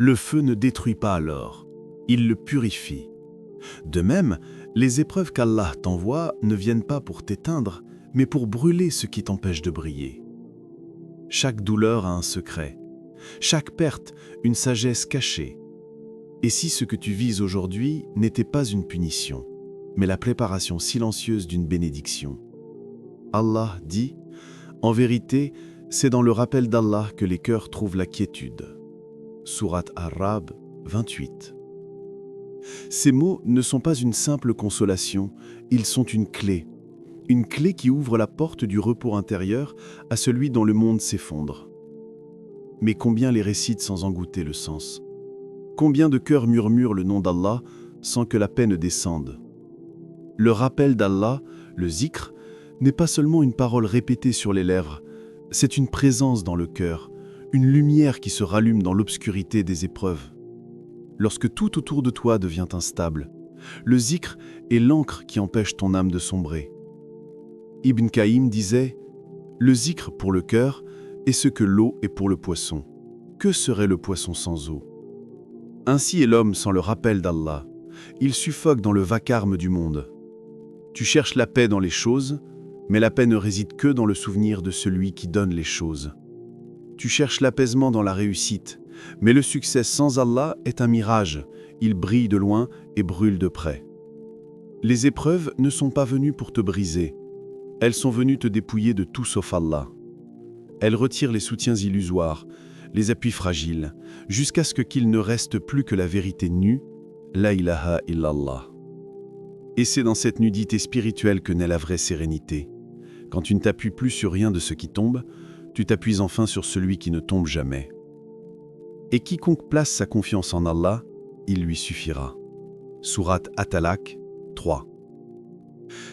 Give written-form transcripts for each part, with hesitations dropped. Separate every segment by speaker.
Speaker 1: Le feu ne détruit pas alors, il le purifie. De même, les épreuves qu'Allah t'envoie ne viennent pas pour t'éteindre, mais pour brûler ce qui t'empêche de briller. Chaque douleur a un secret, chaque perte une sagesse cachée. Et si ce que tu vis aujourd'hui n'était pas une punition, mais la préparation silencieuse d'une bénédiction? Allah dit, en vérité, c'est dans le rappel d'Allah que les cœurs trouvent la quiétude. Sourate Ar-Ra'd 28. Ces mots ne sont pas une simple consolation, ils sont une clé qui ouvre la porte du repos intérieur à celui dont le monde s'effondre. Mais combien les récitent sans en goûter le sens? Combien de cœurs murmurent le nom d'Allah sans que la paix ne descende? Le rappel d'Allah, le zikr, n'est pas seulement une parole répétée sur les lèvres, c'est une présence dans le cœur, une lumière qui se rallume dans l'obscurité des épreuves. Lorsque tout autour de toi devient instable, le zikr est l'encre qui empêche ton âme de sombrer. Ibn Qayyim disait « Le zikr pour le cœur est ce que l'eau est pour le poisson. Que serait le poisson sans eau ?» Ainsi est l'homme sans le rappel d'Allah. Il suffoque dans le vacarme du monde. Tu cherches la paix dans les choses, mais la paix ne réside que dans le souvenir de celui qui donne les choses. Tu cherches l'apaisement dans la réussite, mais le succès sans Allah est un mirage. Il brille de loin et brûle de près. Les épreuves ne sont pas venues pour te briser. Elles sont venues te dépouiller de tout sauf Allah. Elles retirent les soutiens illusoires, les appuis fragiles, jusqu'à ce qu'il ne reste plus que la vérité nue, la ilaha illallah. Et c'est dans cette nudité spirituelle que naît la vraie sérénité. Quand tu ne t'appuies plus sur rien de ce qui tombe, tu t'appuies enfin sur celui qui ne tombe jamais. Et quiconque place sa confiance en Allah, il lui suffira. Sourate At-Talaq 3.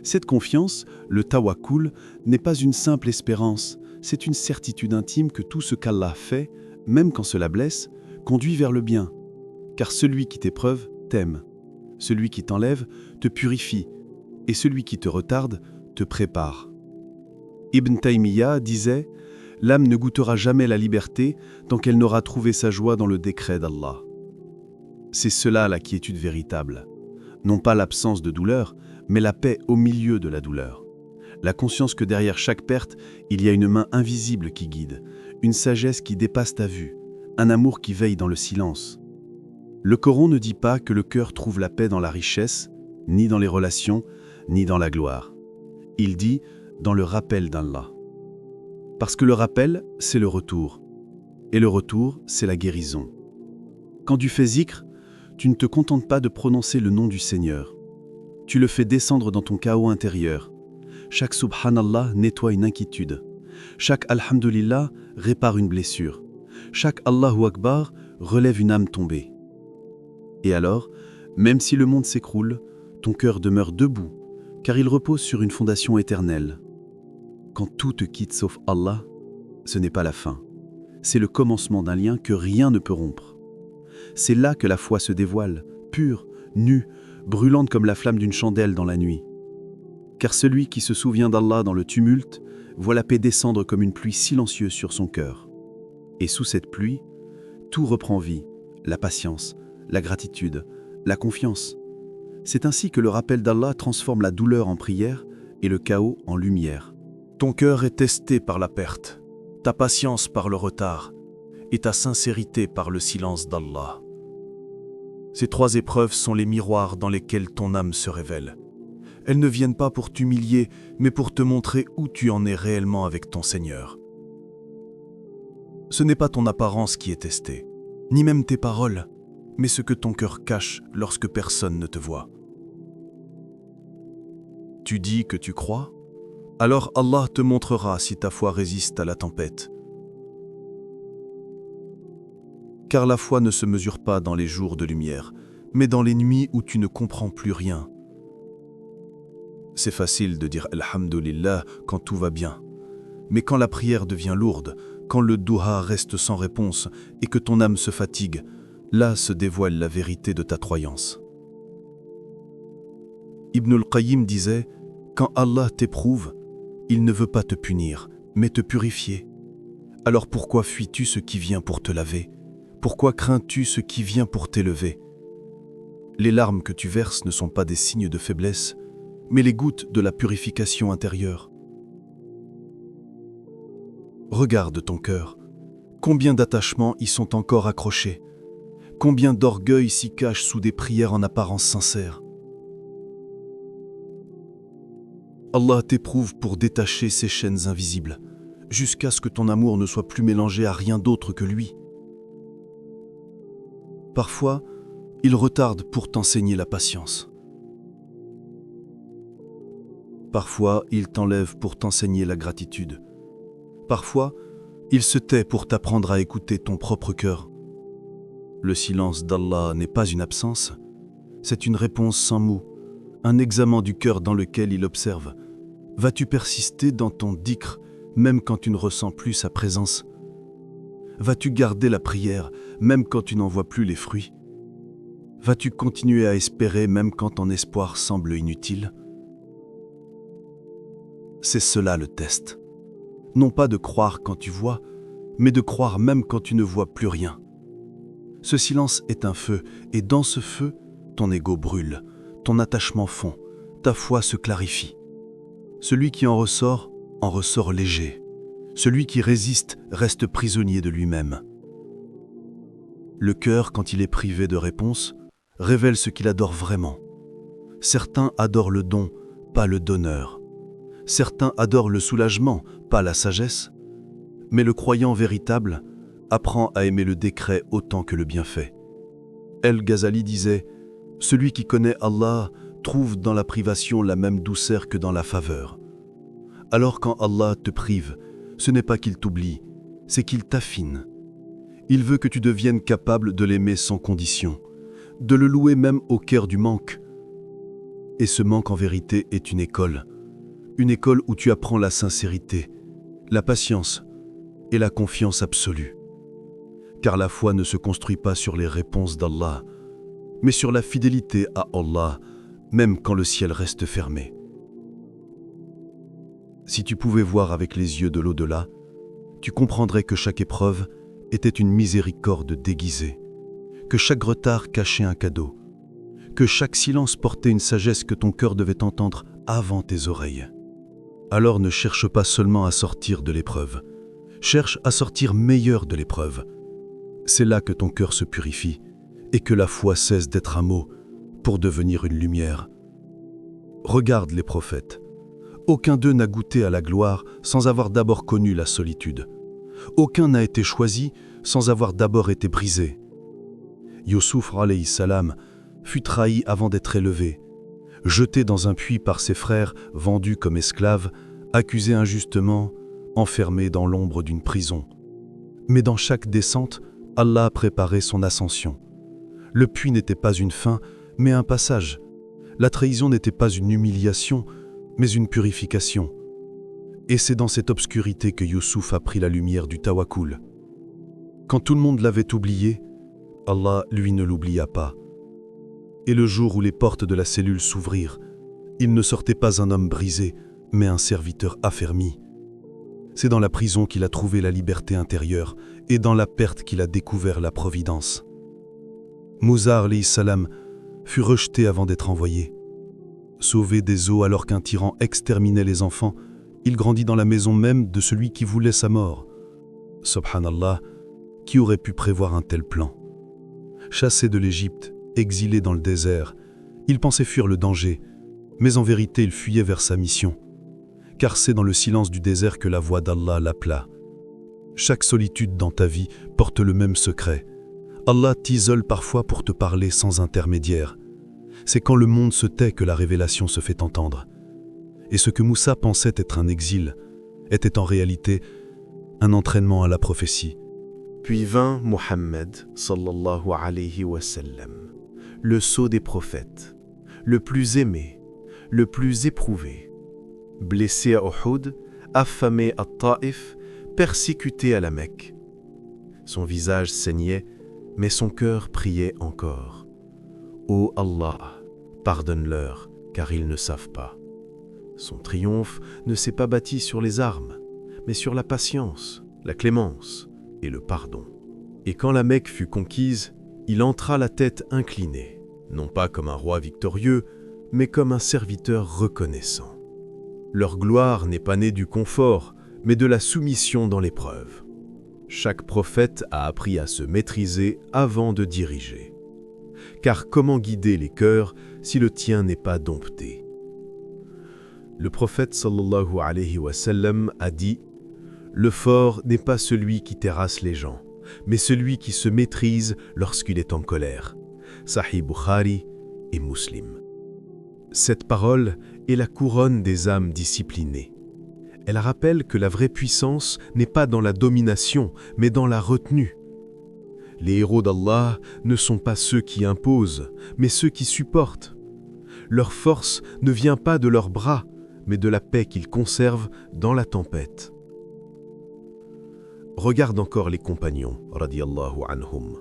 Speaker 1: Cette confiance, le tawakkul, n'est pas une simple espérance, c'est une certitude intime que tout ce qu'Allah fait, même quand cela blesse, conduit vers le bien. Car celui qui t'épreuve t'aime, celui qui t'enlève te purifie, et celui qui te retarde te prépare. Ibn Taymiyyah disait « L'âme ne goûtera jamais la liberté tant qu'elle n'aura trouvé sa joie dans le décret d'Allah. » C'est cela la quiétude véritable. Non pas l'absence de douleur, mais la paix au milieu de la douleur. La conscience que derrière chaque perte, il y a une main invisible qui guide, une sagesse qui dépasse ta vue, un amour qui veille dans le silence. Le Coran ne dit pas que le cœur trouve la paix dans la richesse, ni dans les relations, ni dans la gloire. Il dit dans le rappel d'Allah. Parce que le rappel, c'est le retour. Et le retour, c'est la guérison. Quand tu fais zikr, tu ne te contentes pas de prononcer le nom du Seigneur. Tu le fais descendre dans ton chaos intérieur. Chaque subhanallah nettoie une inquiétude. Chaque alhamdulillah répare une blessure. Chaque Allahu Akbar relève une âme tombée. Et alors, même si le monde s'écroule, ton cœur demeure debout, car il repose sur une fondation éternelle. Quand tout te quitte sauf Allah, ce n'est pas la fin. C'est le commencement d'un lien que rien ne peut rompre. C'est là que la foi se dévoile, pure, nue, brûlante comme la flamme d'une chandelle dans la nuit. Car celui qui se souvient d'Allah dans le tumulte voit la paix descendre comme une pluie silencieuse sur son cœur. Et sous cette pluie, tout reprend vie, la patience, la gratitude, la confiance. C'est ainsi que le rappel d'Allah transforme la douleur en prière et le chaos en lumière. Ton cœur est testé par la perte, ta patience par le retard et ta sincérité par le silence d'Allah. Ces trois épreuves sont les miroirs dans lesquels ton âme se révèle. Elles ne viennent pas pour t'humilier, mais pour te montrer où tu en es réellement avec ton Seigneur. Ce n'est pas ton apparence qui est testée, ni même tes paroles, mais ce que ton cœur cache lorsque personne ne te voit. Tu dis que tu crois? Alors Allah te montrera si ta foi résiste à la tempête. Car la foi ne se mesure pas dans les jours de lumière, mais dans les nuits où tu ne comprends plus rien. C'est facile de dire Alhamdulillah quand tout va bien, mais quand la prière devient lourde, quand le duha reste sans réponse et que ton âme se fatigue, là se dévoile la vérité de ta croyance. Ibn al-Qayyim disait « Quand Allah t'éprouve, il ne veut pas te punir, mais te purifier. Alors pourquoi fuis-tu ce qui vient pour te laver, Pourquoi crains-tu ce qui vient pour t'élever? Les larmes que tu verses ne sont pas des signes de faiblesse, mais les gouttes de la purification intérieure. Regarde ton cœur. Combien d'attachements y sont encore accrochés? Combien d'orgueil s'y cache sous des prières en apparence sincères? Allah t'éprouve pour détacher ces chaînes invisibles, jusqu'à ce que ton amour ne soit plus mélangé à rien d'autre que lui. Parfois, il retarde pour t'enseigner la patience. Parfois, il t'enlève pour t'enseigner la gratitude. Parfois, il se tait pour t'apprendre à écouter ton propre cœur. Le silence d'Allah n'est pas une absence, c'est une réponse sans mots, un examen du cœur dans lequel il observe. Vas-tu persister dans ton dhikr, même quand tu ne ressens plus sa présence? Vas-tu garder la prière, même quand tu n'en vois plus les fruits? Vas-tu continuer à espérer, même quand ton espoir semble inutile? C'est cela le test. Non pas de croire quand tu vois, mais de croire même quand tu ne vois plus rien. Ce silence est un feu, et dans ce feu, ton ego brûle, ton attachement fond, ta foi se clarifie. Celui qui en ressort léger. Celui qui résiste reste prisonnier de lui-même. Le cœur, quand il est privé de réponse, révèle ce qu'il adore vraiment. Certains adorent le don, pas le donneur. Certains adorent le soulagement, pas la sagesse. Mais le croyant véritable apprend à aimer le décret autant que le bienfait. El-Ghazali disait « Celui qui connaît Allah trouve dans la privation la même douceur que dans la faveur. » Alors quand Allah te prive, ce n'est pas qu'il t'oublie, c'est qu'il t'affine. Il veut que tu deviennes capable de l'aimer sans condition, de le louer même au cœur du manque. Et ce manque en vérité est une école où tu apprends la sincérité, la patience et la confiance absolue. Car la foi ne se construit pas sur les réponses d'Allah, mais sur la fidélité à Allah, même quand le ciel reste fermé. Si tu pouvais voir avec les yeux de l'au-delà, tu comprendrais que chaque épreuve était une miséricorde déguisée, que chaque retard cachait un cadeau, que chaque silence portait une sagesse que ton cœur devait entendre avant tes oreilles. Alors ne cherche pas seulement à sortir de l'épreuve, cherche à sortir meilleur de l'épreuve. C'est là que ton cœur se purifie et que la foi cesse d'être un mot pour devenir une lumière. Regarde les prophètes. Aucun d'eux n'a goûté à la gloire sans avoir d'abord connu la solitude. Aucun n'a été choisi sans avoir d'abord été brisé. Youssouf alayhi salam fut trahi avant d'être élevé, jeté dans un puits par ses frères, vendu comme esclave, accusé injustement, enfermé dans l'ombre d'une prison. Mais dans chaque descente, Allah a préparé son ascension. Le puits n'était pas une fin, mais un passage. La trahison n'était pas une humiliation, mais une purification. Et c'est dans cette obscurité que Youssouf a pris la lumière du tawakkul. Quand tout le monde l'avait oublié, Allah, lui, ne l'oublia pas. Et le jour où les portes de la cellule s'ouvrirent, il ne sortait pas un homme brisé, mais un serviteur affermi. C'est dans la prison qu'il a trouvé la liberté intérieure et dans la perte qu'il a découvert la providence. Moussa alayhi salam fut rejeté avant d'être envoyé. Sauvé des eaux alors qu'un tyran exterminait les enfants, il grandit dans la maison même de celui qui voulait sa mort. Subhanallah, qui aurait pu prévoir un tel plan? Chassé de l'Égypte, exilé dans le désert, il pensait fuir le danger, mais en vérité il fuyait vers sa mission, car c'est dans le silence du désert que la voix d'Allah l'appela. Chaque solitude dans ta vie porte le même secret. Allah t'isole parfois pour te parler sans intermédiaire. C'est quand le monde se tait que la révélation se fait entendre. Et ce que Moussa pensait être un exil était en réalité un entraînement à la prophétie.
Speaker 2: Puis vint Muhammad, sallallahu alayhi wa sallam, le sceau des prophètes, le plus aimé, le plus éprouvé, blessé à Uhud, affamé à Taïf, persécuté à la Mecque. Son visage saignait, mais son cœur priait encore. Ô Allah, pardonne-leur, car ils ne savent pas. Son triomphe ne s'est pas bâti sur les armes, mais sur la patience, la clémence et le pardon. Et quand la Mecque fut conquise, il entra la tête inclinée, non pas comme un roi victorieux, mais comme un serviteur reconnaissant. Leur gloire n'est pas née du confort, mais de la soumission dans l'épreuve. Chaque prophète a appris à se maîtriser avant de diriger. Car comment guider les cœurs si le tien n'est pas dompté? Le prophète sallallahu alayhi wa sallam a dit « Le fort n'est pas celui qui terrasse les gens, mais celui qui se maîtrise lorsqu'il est en colère. » Sahih Bukhari et Muslim. Cette parole est la couronne des âmes disciplinées. Elle rappelle que la vraie puissance n'est pas dans la domination, mais dans la retenue. Les héros d'Allah ne sont pas ceux qui imposent, mais ceux qui supportent. Leur force ne vient pas de leurs bras, mais de la paix qu'ils conservent dans la tempête. Regarde encore les compagnons, radiyallahu anhum.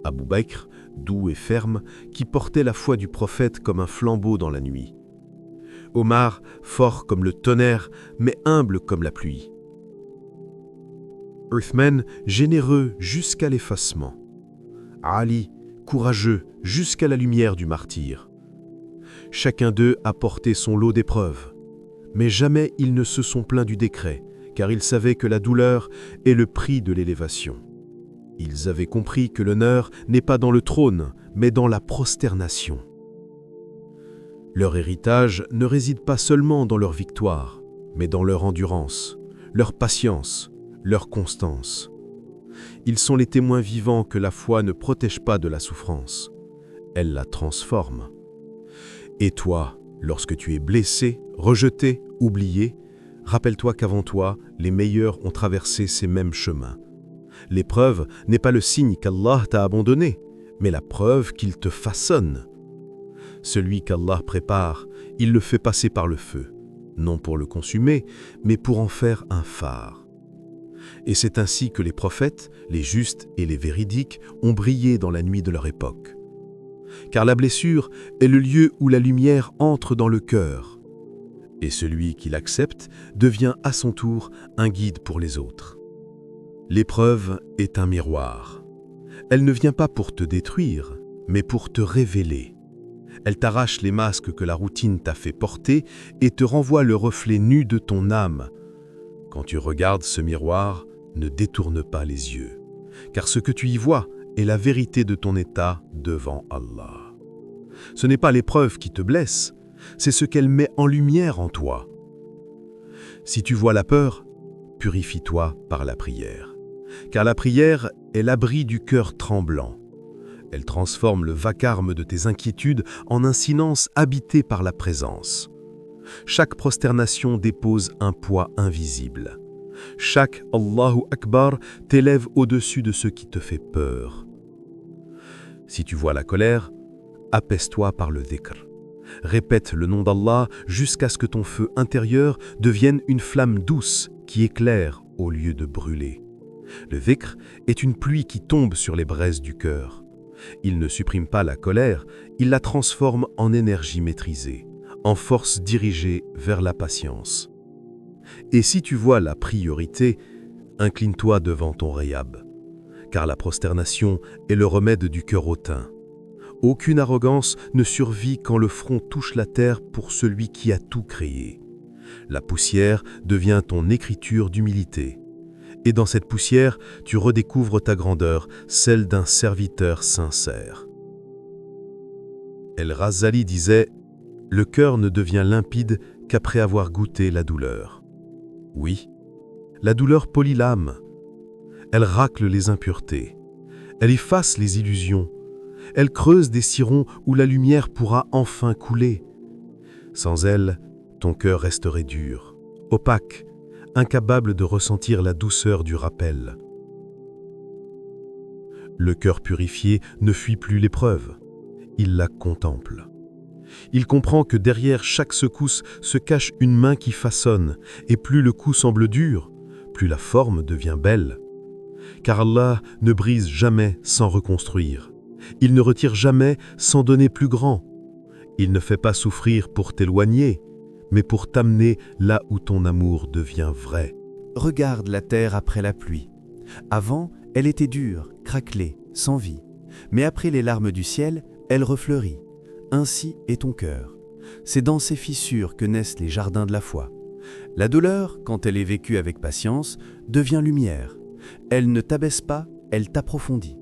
Speaker 2: Abu Bakr, doux et ferme, qui portait la foi du prophète comme un flambeau dans la nuit. Omar, fort comme le tonnerre, mais humble comme la pluie. Uthman, généreux jusqu'à l'effacement. Ali, courageux jusqu'à la lumière du martyr. Chacun d'eux a porté son lot d'épreuves, mais jamais ils ne se sont plaints du décret, car ils savaient que la douleur est le prix de l'élévation. Ils avaient compris que l'honneur n'est pas dans le trône, mais dans la prosternation. Leur héritage ne réside pas seulement dans leur victoire, mais dans leur endurance, leur patience, leur constance. Ils sont les témoins vivants que la foi ne protège pas de la souffrance, elle la transforme. Et toi, lorsque tu es blessé, rejeté, oublié, rappelle-toi qu'avant toi, les meilleurs ont traversé ces mêmes chemins. L'épreuve n'est pas le signe qu'Allah t'a abandonné, mais la preuve qu'il te façonne. Celui qu'Allah prépare, il le fait passer par le feu, non pour le consumer, mais pour en faire un phare. Et c'est ainsi que les prophètes, les justes et les véridiques ont brillé dans la nuit de leur époque. Car la blessure est le lieu où la lumière entre dans le cœur. Et celui qui l'accepte devient à son tour un guide pour les autres. L'épreuve est un miroir. Elle ne vient pas pour te détruire, mais pour te révéler. Elle t'arrache les masques que la routine t'a fait porter et te renvoie le reflet nu de ton âme. Quand tu regardes ce miroir, ne détourne pas les yeux, car ce que tu y vois est la vérité de ton état devant Allah. Ce n'est pas l'épreuve qui te blesse, c'est ce qu'elle met en lumière en toi. Si tu vois la peur, purifie-toi par la prière. Car la prière est l'abri du cœur tremblant. Elle transforme le vacarme de tes inquiétudes en un silence habité par la présence. Chaque prosternation dépose un poids invisible. Chaque Allahu Akbar t'élève au-dessus de ce qui te fait peur. Si tu vois la colère, apaise-toi par le dhikr. Répète le nom d'Allah jusqu'à ce que ton feu intérieur devienne une flamme douce qui éclaire au lieu de brûler. Le dhikr est une pluie qui tombe sur les braises du cœur. Il ne supprime pas la colère, il la transforme en énergie maîtrisée, en force dirigée vers la patience. Et si tu vois la priorité, incline-toi devant ton rayab, car la prosternation est le remède du cœur hautain. Aucune arrogance ne survit quand le front touche la terre pour celui qui a tout créé. La poussière devient ton écriture d'humilité. Et dans cette poussière, tu redécouvres ta grandeur, celle d'un serviteur sincère. El-Ghazali disait « Le cœur ne devient limpide qu'après avoir goûté la douleur. » Oui, la douleur polit l'âme. Elle racle les impuretés. Elle efface les illusions. Elle creuse des sirons où la lumière pourra enfin couler. Sans elle, ton cœur resterait dur, opaque, incapable de ressentir la douceur du rappel. Le cœur purifié ne fuit plus l'épreuve, il la contemple. Il comprend que derrière chaque secousse se cache une main qui façonne, et plus le coup semble dur, plus la forme devient belle. Car Allah ne brise jamais sans reconstruire. Il ne retire jamais sans donner plus grand. Il ne fait pas souffrir pour t'éloigner, mais pour t'amener là où ton amour devient vrai.
Speaker 3: Regarde la terre après la pluie. Avant, Elle était dure, craquelée, sans vie. Mais après les larmes du ciel, elle refleurit. Ainsi est ton cœur. C'est dans ces fissures que naissent les jardins de la foi. La douleur, quand elle est vécue avec patience, devient lumière. Elle ne t'abaisse pas, elle t'approfondit.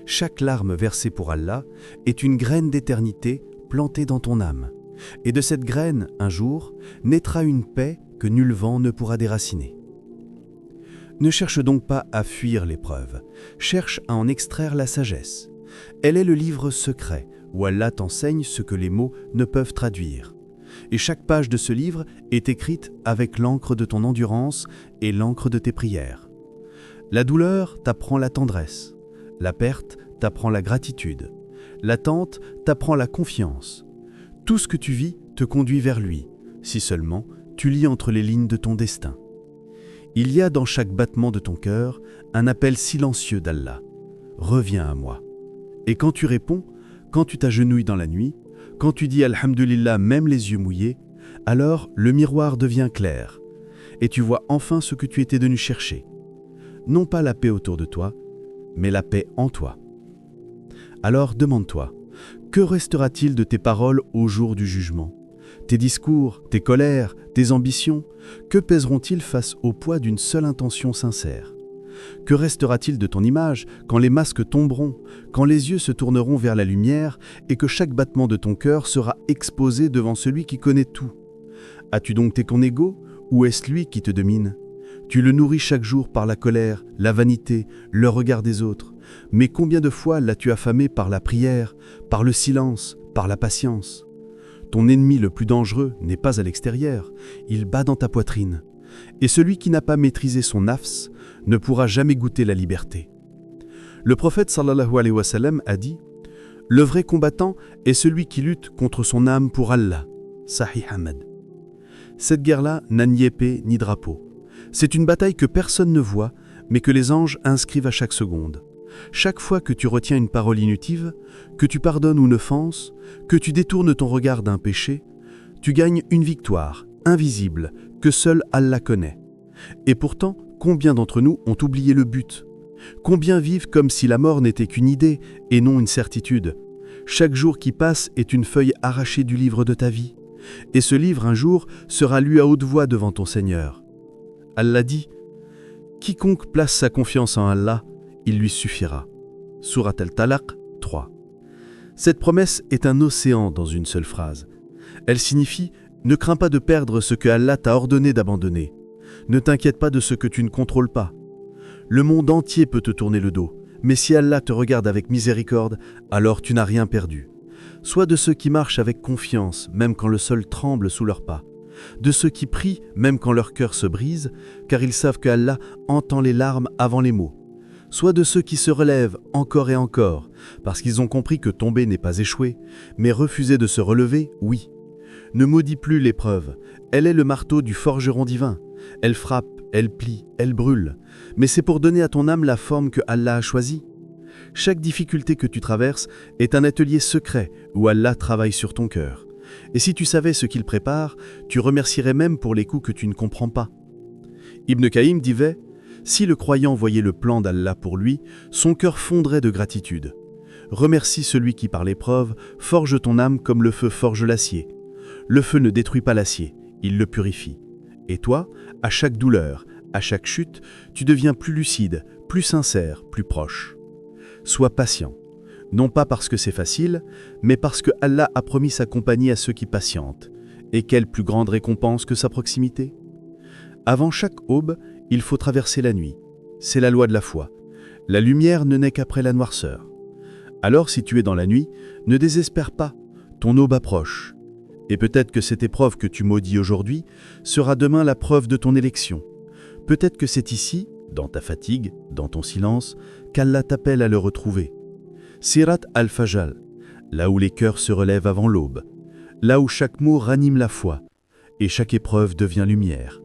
Speaker 3: Chaque larme versée pour Allah est une graine d'éternité plantée dans ton âme. Et de cette graine, un jour, naîtra une paix que nul vent ne pourra déraciner. Ne cherche donc pas à fuir l'épreuve, cherche à en extraire la sagesse. Elle est le livre secret où Allah t'enseigne ce que les mots ne peuvent traduire. Et chaque page de ce livre est écrite avec l'encre de ton endurance et l'encre de tes prières. La douleur t'apprend la tendresse, la perte t'apprend la gratitude, l'attente t'apprend la confiance. Tout ce que tu vis te conduit vers lui, si seulement tu lis entre les lignes de ton destin. Il y a dans chaque battement de ton cœur un appel silencieux d'Allah. Reviens à moi. Et quand tu réponds, quand tu t'agenouilles dans la nuit, quand tu dis Alhamdulillah même les yeux mouillés, alors le miroir devient clair et tu vois enfin ce que tu étais venu chercher. Non pas la paix autour de toi, mais la paix en toi. Alors demande-toi, que restera-t-il de tes paroles au jour du jugement ? Tes discours, tes colères, tes ambitions, que pèseront-ils face au poids d'une seule intention sincère ? Que restera-t-il de ton image quand les masques tomberont, quand les yeux se tourneront vers la lumière et que chaque battement de ton cœur sera exposé devant celui qui connaît tout ? As-tu dompté ton ego ou est-ce lui qui te domine ? Tu le nourris chaque jour par la colère, la vanité, le regard des autres. Mais combien de fois l'as-tu affamé par la prière, par le silence, par la patience ? Ton ennemi le plus dangereux n'est pas à l'extérieur, il bat dans ta poitrine. Et celui qui n'a pas maîtrisé son nafs ne pourra jamais goûter la liberté. Le prophète sallallahu alayhi wa sallam a dit « Le vrai combattant est celui qui lutte contre son âme pour Allah. » Sahih Ahmad. Cette guerre-là n'a ni épée ni drapeau. C'est une bataille que personne ne voit, mais que les anges inscrivent à chaque seconde. Chaque fois que tu retiens une parole inutile, que tu pardonnes une offense, que tu détournes ton regard d'un péché, tu gagnes une victoire, invisible, que seul Allah connaît. Et pourtant, combien d'entre nous ont oublié le but ? Combien vivent comme si la mort n'était qu'une idée et non une certitude ? Chaque jour qui passe est une feuille arrachée du livre de ta vie. Et ce livre, un jour, sera lu à haute voix devant ton Seigneur. Allah dit « Quiconque place sa confiance en Allah, il lui suffira. » Surat al-Talaq 3. Cette promesse est un océan dans une seule phrase. Elle signifie « Ne crains pas de perdre ce que Allah t'a ordonné d'abandonner. Ne t'inquiète pas de ce que tu ne contrôles pas. Le monde entier peut te tourner le dos, mais si Allah te regarde avec miséricorde, alors tu n'as rien perdu. Sois de ceux qui marchent avec confiance, même quand le sol tremble sous leurs pas. De ceux qui prient, même quand leur cœur se brise, car ils savent que Allah entend les larmes avant les mots. Sois de ceux qui se relèvent encore et encore, parce qu'ils ont compris que tomber n'est pas échouer, mais refuser de se relever, oui. Ne maudis plus l'épreuve, elle est le marteau du forgeron divin. Elle frappe, elle plie, elle brûle, mais c'est pour donner à ton âme la forme que Allah a choisie. Chaque difficulté que tu traverses est un atelier secret où Allah travaille sur ton cœur. Et si tu savais ce qu'il prépare, tu remercierais même pour les coups que tu ne comprends pas. Ibn Qayyim disait « Si le croyant voyait le plan d'Allah pour lui, son cœur fondrait de gratitude. Remercie celui qui par l'épreuve forge ton âme comme le feu forge l'acier. Le feu ne détruit pas l'acier, il le purifie. Et toi, à chaque douleur, à chaque chute, tu deviens plus lucide, plus sincère, plus proche. Sois patient, non pas parce que c'est facile, mais parce que Allah a promis sa compagnie à ceux qui patientent. Et quelle plus grande récompense que sa proximité ? Avant chaque aube, il faut traverser la nuit. C'est la loi de la foi. La lumière ne naît qu'après la noirceur. Alors si tu es dans la nuit, ne désespère pas, ton aube approche. Et peut-être que cette épreuve que tu maudis aujourd'hui sera demain la preuve de ton élection. Peut-être que c'est ici, dans ta fatigue, dans ton silence, qu'Allah t'appelle à le retrouver. Sirat al-Fajr, là où les cœurs se relèvent avant l'aube, là où chaque mot ranime la foi, et chaque épreuve devient lumière.